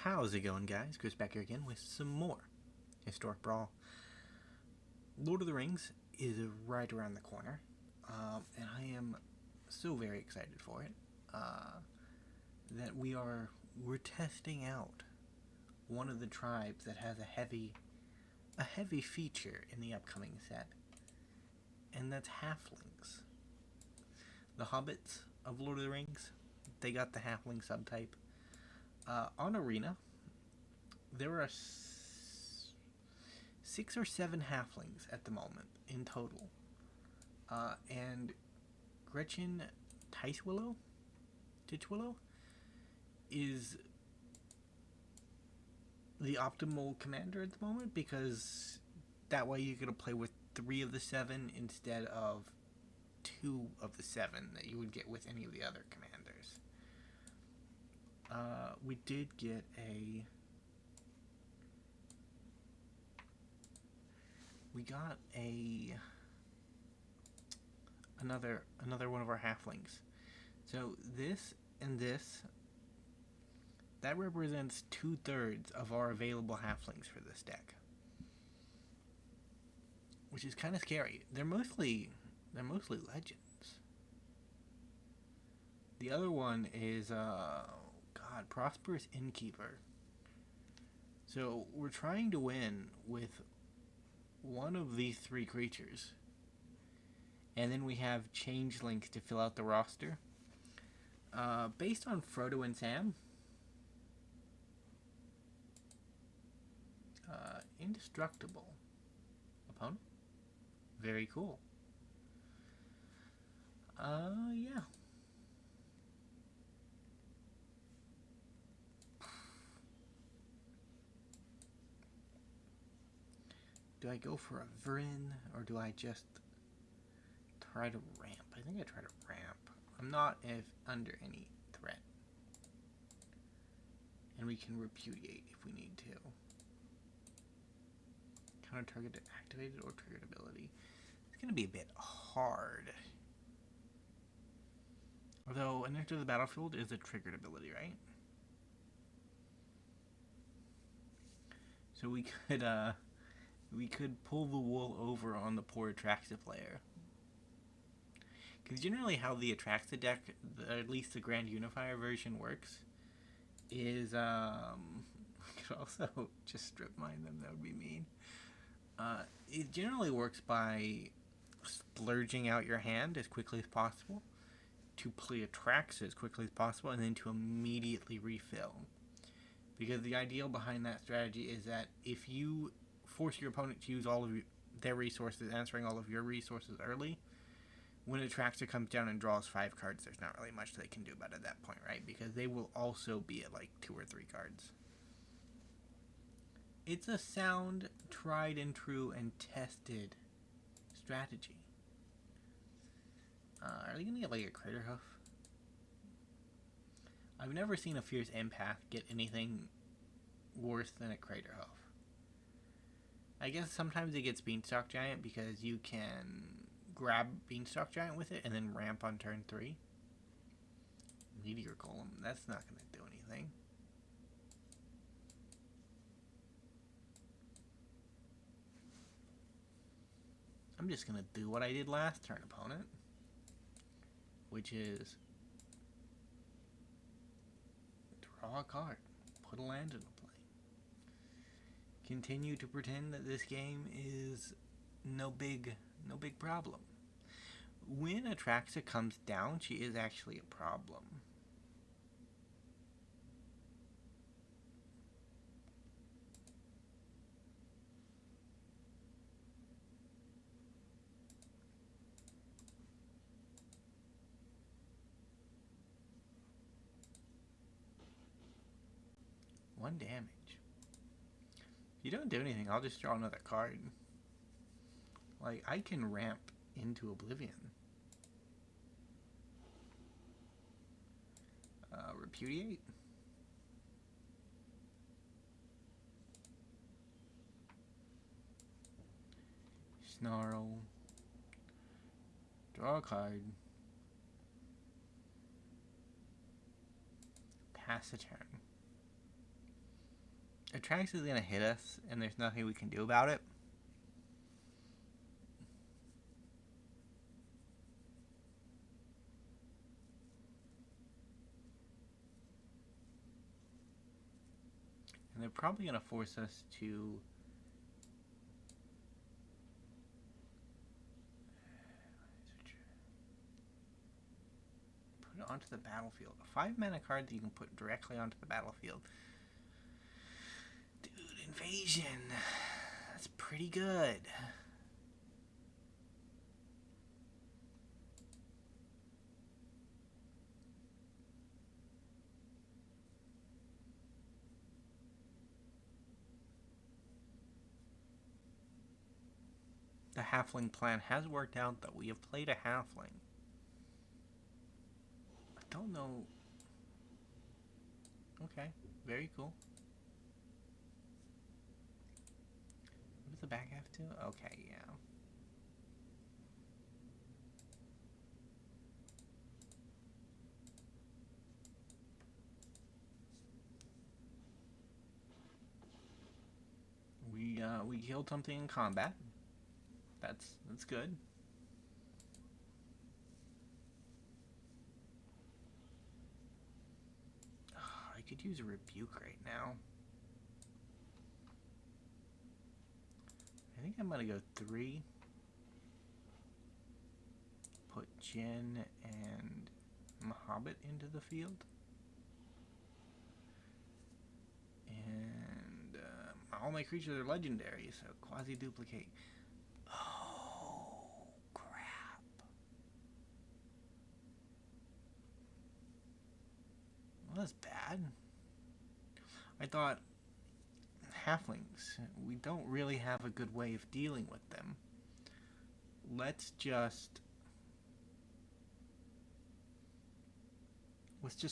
How's it going, guys? Chris back here again with some more Historic Brawl. Lord of the Rings is right around the corner, and I am so very excited for it that we're testing out one of the tribes that has a heavy feature in the upcoming set, and that's halflings. The hobbits of Lord of the Rings, they got the halfling subtype. On Arena, there are 6 or 7 halflings at the moment in total. And Gretchen Titchwillow is the optimal commander at the moment, because that way you get to play with 3 of the 7 instead of 2 of the 7 that you would get with any of the other commanders. We did get another one of our halflings. So this and this, that represents 2/3 of our available halflings for this deck, which is kind of scary. They're mostly legends. The other one is Prosperous Innkeeper. So we're trying to win with one of these 3 creatures, and then we have changelings to fill out the roster. Based on Frodo and Sam, indestructible opponent. Very cool. Yeah. Do I go for a Vryn, or do I just try to ramp? I think I try to ramp. I'm not under any threat. And we can repudiate if we need to. Counter target activated or triggered ability. It's going to be a bit hard. Although, an enter the battlefield is a triggered ability, right? So we could pull the wool over on the poor Atraxa player. Because generally how the Atraxa deck, at least the Grand Unifier version, works is, I could also just strip mine them, that would be mean. It generally works by splurging out your hand as quickly as possible, to play Atraxa as quickly as possible, and then to immediately refill. Because the ideal behind that strategy is that if you force your opponent to use all of their resources, answering all of your resources early, when Atraxa comes down and draws 5 cards, there's not really much they can do about it at that point, right? Because they will also be at like 2 or 3 cards. It's a sound, tried and true, and tested strategy. Are they gonna get like a Crater Hoof? I've never seen a Fierce Empath get anything worse than a Crater Hoof. I guess sometimes it gets Beanstalk Giant because you can grab Beanstalk Giant with it and then ramp on turn 3. Meteor Golem, that's not going to do anything. I'm just going to do what I did last turn, opponent. Which is draw a card, put a land into play. Continue to pretend that this game is no big problem. When Atraxa comes down, she is actually a problem. One damage. If you don't do anything, I'll just draw another card. Like, I can ramp into Oblivion. Repudiate. Snarl. Draw a card. Pass a turn. Atrax is gonna hit us, and there's nothing we can do about it. And they're probably gonna force us to put it onto the battlefield. A 5-mana card that you can put directly onto the battlefield. Dude, invasion. That's pretty good. The halfling plan has worked out, though. We have played a halfling. I don't know. Okay, very cool. What does the back have to? Okay, yeah. We killed something in combat. That's good. Oh, I could use a Rebuke right now. I think I'm gonna go 3. Put Jin and Mahobbit into the field. And all my creatures are legendary, so quasi-duplicate. Oh, crap. Well, that's bad. I thought halflings, we don't really have a good way of dealing with them. Let's just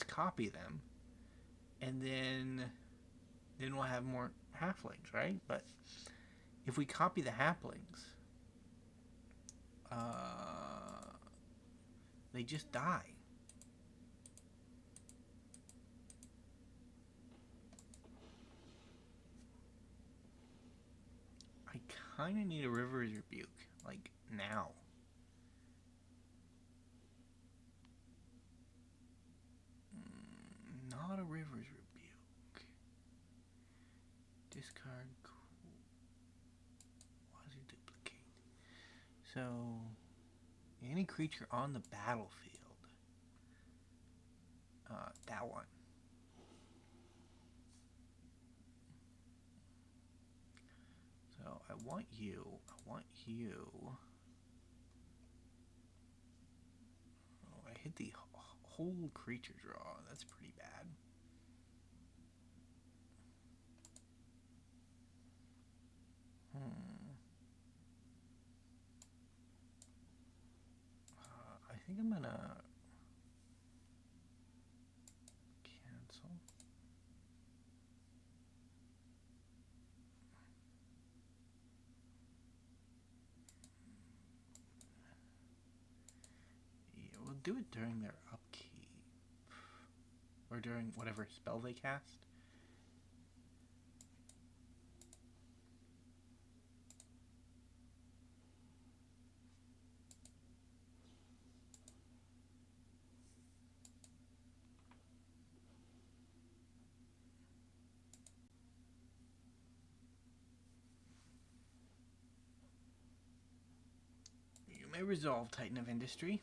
copy them, and then we'll have more halflings, right? But if we copy the halflings, they just die. I kind of need a River's Rebuke, like, now. Not a River's Rebuke. Discard, quasi-duplicate. So, any creature on the battlefield. That one. So, I want you. Oh, I hit the whole creature draw. That's pretty bad. I think I'm gonna cancel. Yeah, we'll do it during their upkeep. Or during whatever spell they cast. You may resolve Titan of Industry.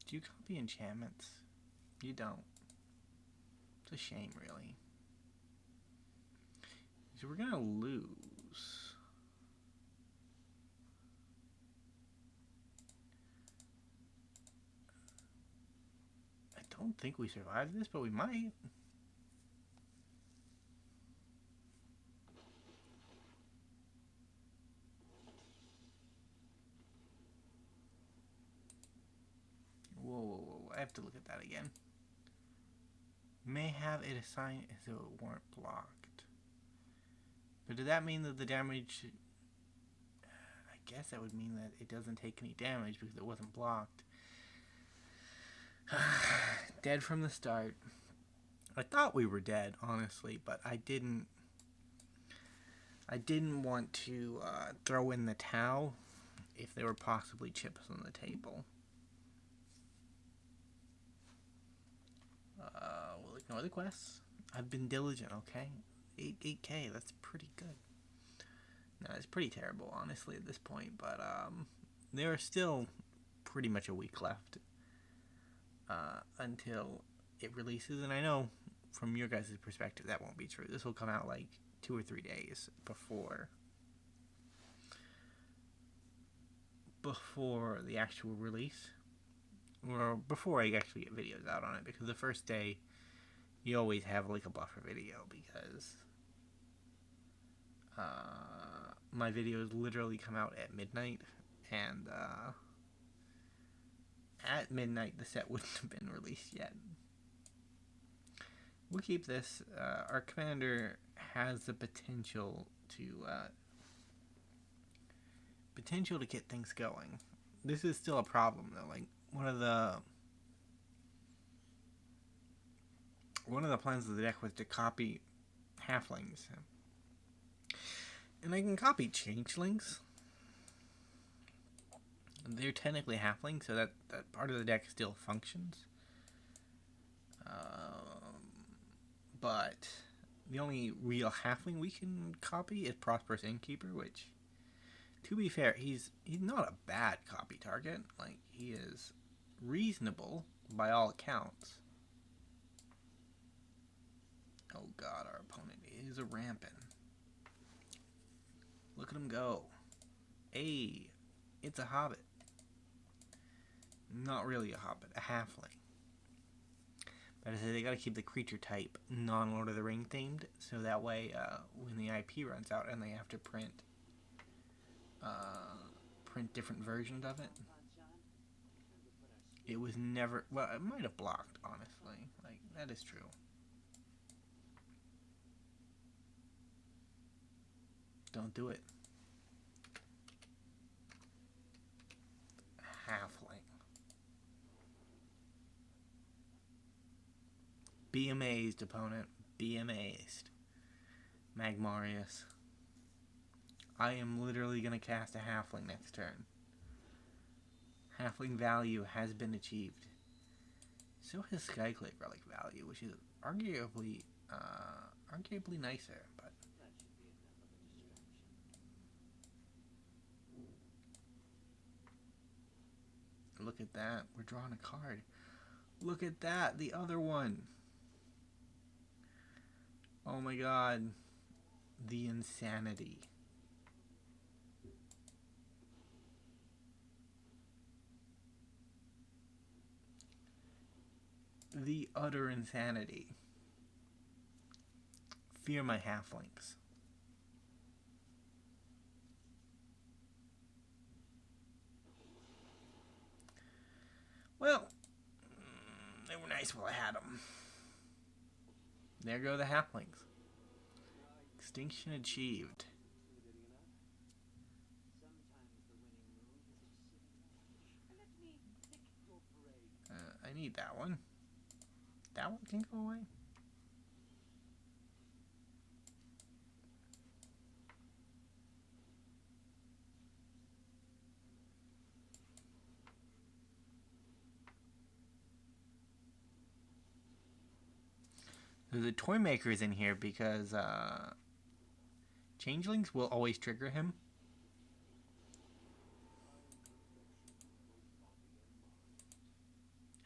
Do you copy enchantments? You don't. It's a shame, really. So we're gonna lose. I don't think we survived this, but we might. Whoa. I have to look at that again. May have it assigned as though it weren't blocked. But did that mean that the damage... I guess that would mean that it doesn't take any damage because it wasn't blocked. Dead from the start. I thought we were dead, honestly, but I didn't want to throw in the towel if there were possibly chips on the table. We'll ignore the quests. I've been diligent, okay? 8K, that's pretty good. No, it's pretty terrible, honestly, at this point, but there are still pretty much a week left until it releases, and I know from your guys' perspective that won't be true. This will come out like 2 or 3 days before the actual release, or before I actually get videos out on it, because the first day you always have like a buffer video, because my videos literally come out at midnight, and at midnight the set wouldn't have been released yet. We'll keep this. Our commander has the potential to get things going. This is still a problem though. Like one of the plans of the deck was to copy halflings, and I can copy changelings. They're technically halflings, so that part of the deck still functions. But the only real halfling we can copy is Prosperous Innkeeper, which, to be fair, he's not a bad copy target. Like, he is reasonable by all accounts. Oh god, our opponent is a rampant. Look at him go. Hey, it's a hobbit. Not really a hobbit, a halfling. But I said they gotta keep the creature type non-Lord of the Ring themed, so that way when the IP runs out and they have to print different versions of it, it was never, well, it might have blocked, honestly. Like, that is true. Don't do it. Halfling. Be amazed, opponent. Be amazed. Magmarius. I am literally going to cast a halfling next turn. Halfling value has been achieved. So has Skyclave Relic value, which is arguably nicer, but look at that. We're drawing a card. Look at that. The other one. Oh my god. The insanity. The utter insanity. Fear my halflings. Well, they were nice while I had them. There go the halflings. Extinction achieved. I need that one. That one can go away. The toy maker is in here because changelings will always trigger him.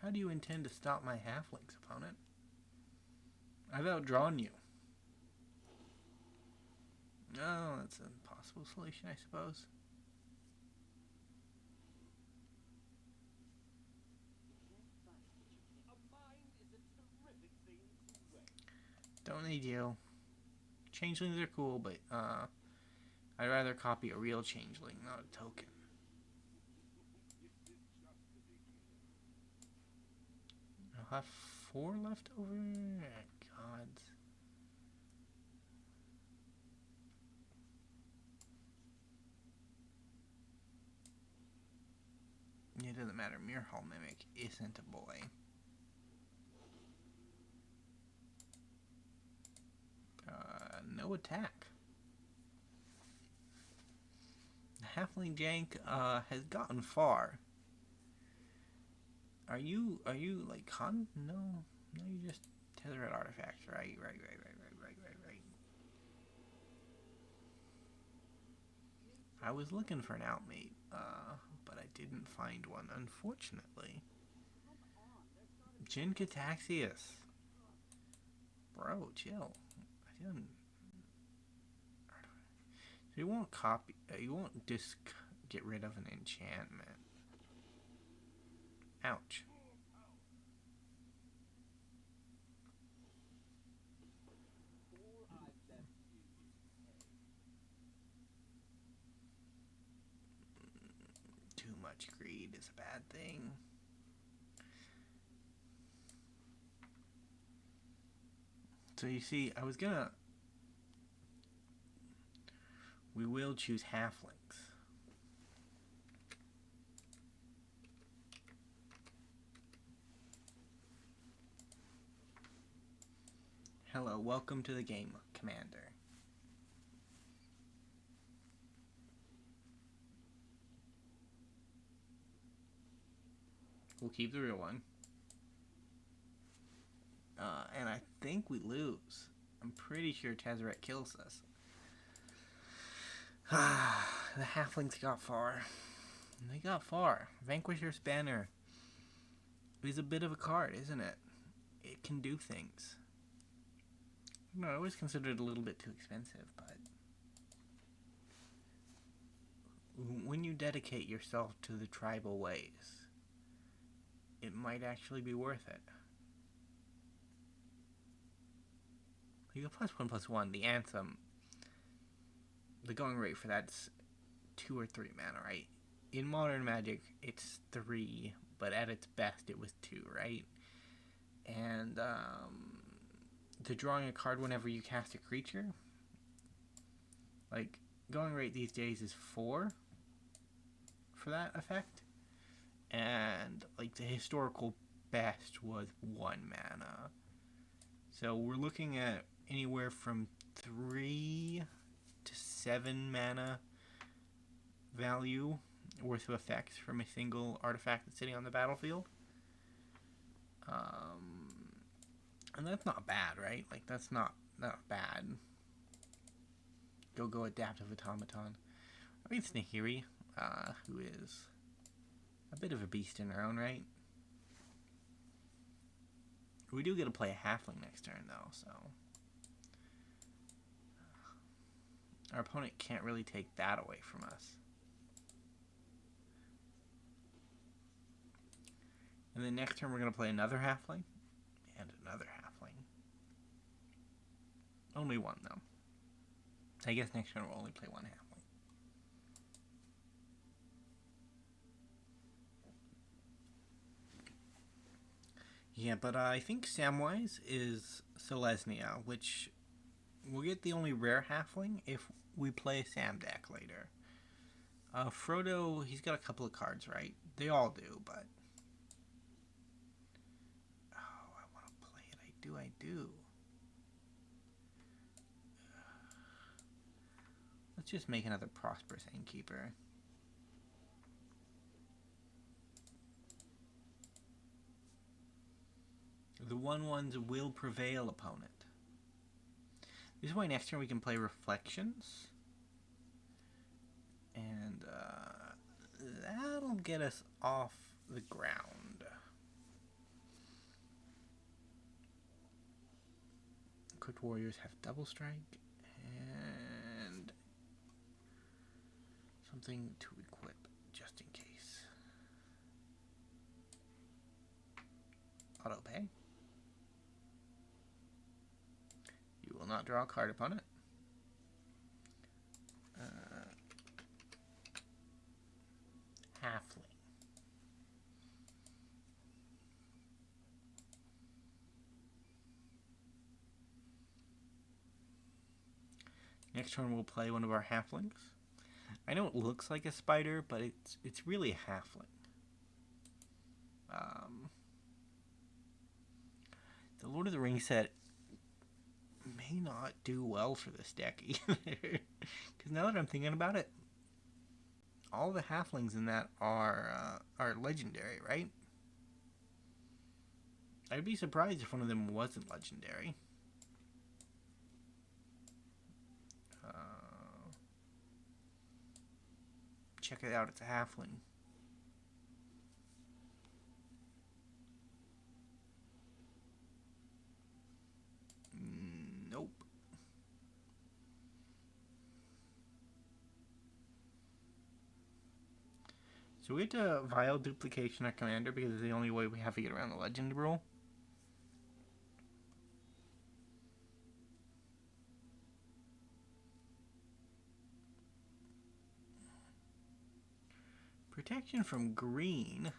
How do you intend to stop my halflings, opponent? I've outdrawn you. Oh, that's a possible solution, I suppose. Don't need you. Changelings are cool, but I'd rather copy a real changeling, not a token. I'll have 4 left over. God. It doesn't matter. Mirror Hall Mimic isn't a boy. no attack. The halfling jank has gotten far. Are you like con? No, you just tethered artifacts. Right. I was looking for an outmate, but I didn't find one, unfortunately. Jin Cataxius. Bro, chill. I didn't. So you won't copy. You won't get rid of an enchantment. Ouch. Too much greed is a bad thing. So you see, we will choose halflings. Hello, welcome to the game, Commander. We'll keep the real one. And I think we lose. I'm pretty sure Tezzeret kills us. The halflings got far. They got far. Vanquisher's banner is a bit of a card, isn't it? It can do things. I always considered it a little bit too expensive, but when you dedicate yourself to the tribal ways, it might actually be worth it. You go +1/+1, the anthem. The going rate for that's 2 or 3 mana, right? In Modern Magic, it's 3, but at its best, it was 2, right? And the drawing a card whenever you cast a creature, like going rate these days is 4 for that effect, and like the historical best was 1 mana. So we're looking at anywhere from 3 to 7 mana value worth of effects from a single artifact that's sitting on the battlefield. And that's not bad, right? Like, that's not bad. Go Adaptive Automaton. I mean, Snehiri, who is a bit of a beast in her own right. We do get to play a halfling next turn, though, so our opponent can't really take that away from us. And then next turn we're going to play another halfling and another halfling. Only one, though. I guess next turn we'll only play one halfling. Yeah, but I think Samwise is Selesnya, which we'll get the only rare halfling if we play a Sam deck later. Frodo, he's got a couple of cards, right? They all do, but I want to play it. I do. Let's just make another Prosperous Innkeeper. The 1/1s will prevail, opponent. This is why next turn we can play Reflections. And that'll get us off the ground. Equipped warriors have double strike and something to equip just in case. Auto pay. You will not draw a card, opponent. Halfling. Next turn we'll play one of our halflings. I know it looks like a spider, but it's really a halfling. The Lord of the Rings set may may not do well for this deck either. Because now that I'm thinking about it, all the halflings in that are legendary, right? I'd be surprised if one of them wasn't legendary. Check it out, it's a halfling. Nope. So we have to Vile Duplication our commander because it's the only way we have to get around the legend rule. Protection from green.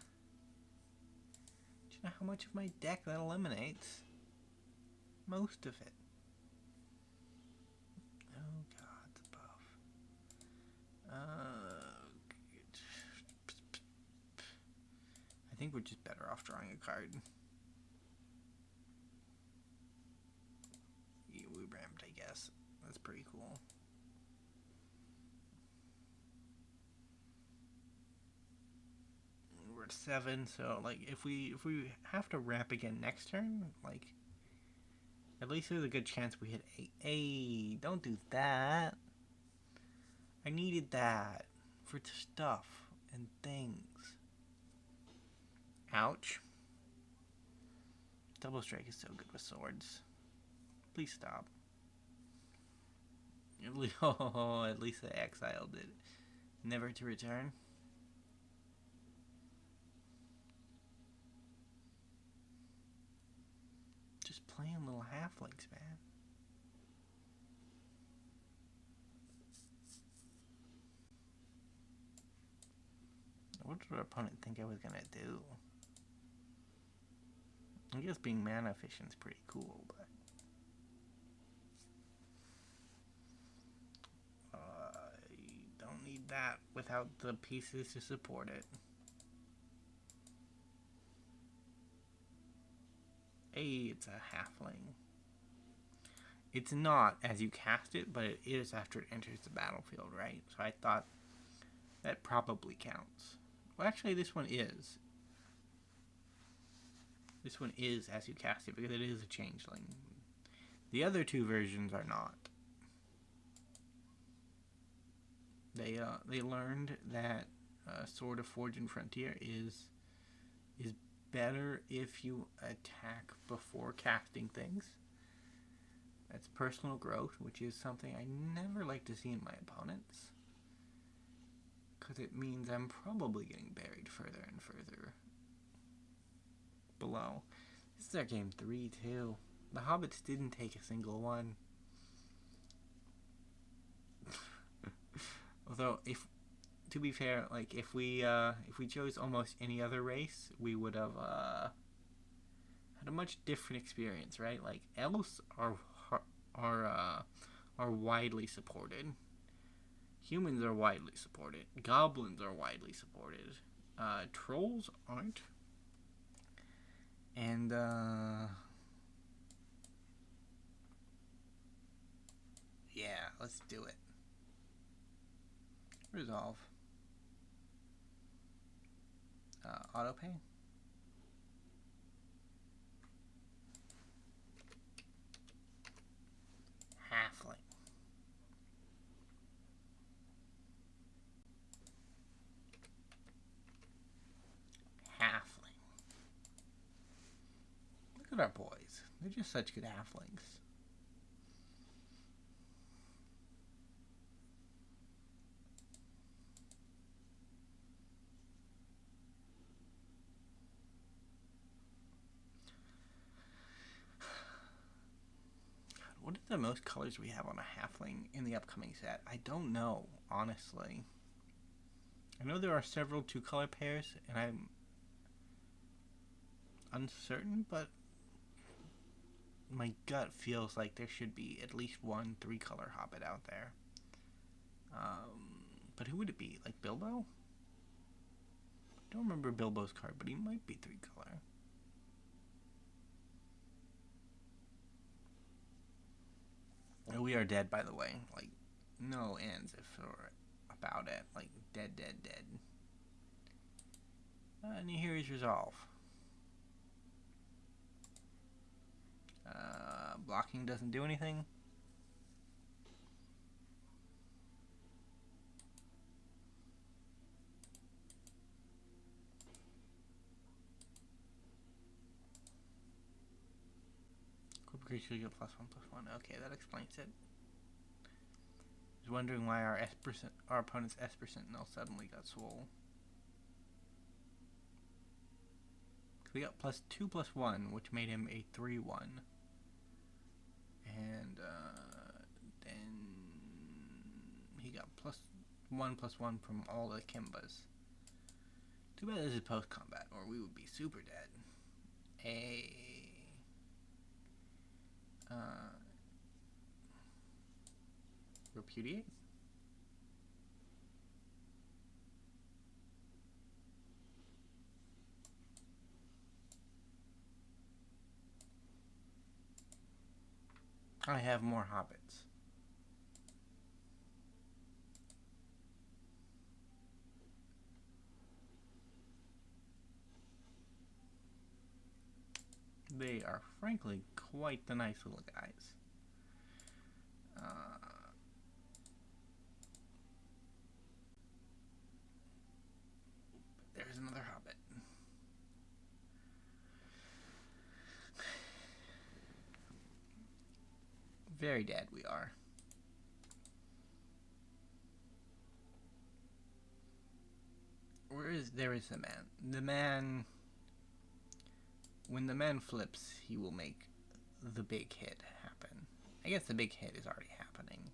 Do you know how much of my deck that eliminates? Most of it. Oh god, the buff. I think we're just better off drawing a card. Yeah, we ramped, I guess. That's pretty cool. We're at 7, so like if we have to ramp again next turn, like at least there's a good chance we hit 8. Hey, don't do that. I needed that for stuff and things. Ouch. Double Strike is so good with swords. Please stop. Oh, at least the exiled it. Never to return. Just playing little halflings, man. What did our opponent think I was gonna do? I guess being mana efficient is pretty cool, but I don't need that without the pieces to support it. Hey, it's a halfling. It's not as you cast it, but it is after it enters the battlefield, right? So I thought that probably counts. Well, actually, this one is. This one is as you cast it because it is a changeling. The other two versions are not. They learned that Sword of Forge and Frontier is better if you attack before casting things. That's personal growth, which is something I never like to see in my opponents. Because it means I'm probably getting buried further and further below. This is our game 3 too. The hobbits didn't take a single one. Although, to be fair, like if we chose almost any other race, we would have had a much different experience, right? Like elves are widely supported. Humans are widely supported. Goblins are widely supported. Trolls aren't. And yeah, let's do it. Resolve. Autopay. Halfling. Halfling. Look at our boys. They're just such good halflings. What are the most colors we have on a halfling in the upcoming set? I don't know, honestly. I know there are several 2-color pairs, and I'm uncertain, but my gut feels like there should be at least one 3-color hobbit out there. But who would it be? Like Bilbo? I don't remember Bilbo's card, but he might be 3-color. We are dead, by the way. Like, no ands if or about it. Like, dead, dead, dead. And here is resolve. Blocking doesn't do anything. Creature get +1/+1. Okay, that explains it. I was wondering why our opponent's Esper Sentinel suddenly got swole. We got +2/+1, which made him a 3/1. And then he got +1/+1 from all the Kimbas. Too bad this is post-combat, or we would be super dead. Repudiate? I have more hobbits. They are frankly quite the nice little guys. There's another hobbit. Very dead we are. There is the man. The man, when the man flips, he will make the big hit happen. I guess the big hit is already happening.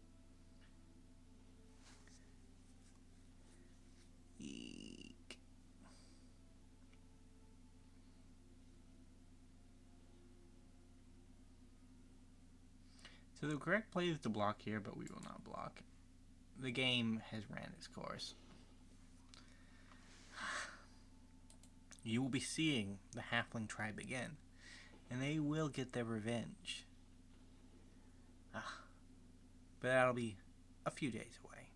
Eek. So the correct play is to block here, but we will not block. The game has ran its course. You will be seeing the Halfling tribe again, and they will get their revenge. But that'll be a few days away.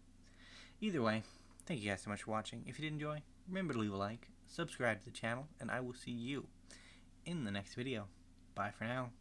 Either way, thank you guys so much for watching. If you did enjoy, remember to leave a like, subscribe to the channel, and I will see you in the next video. Bye for now.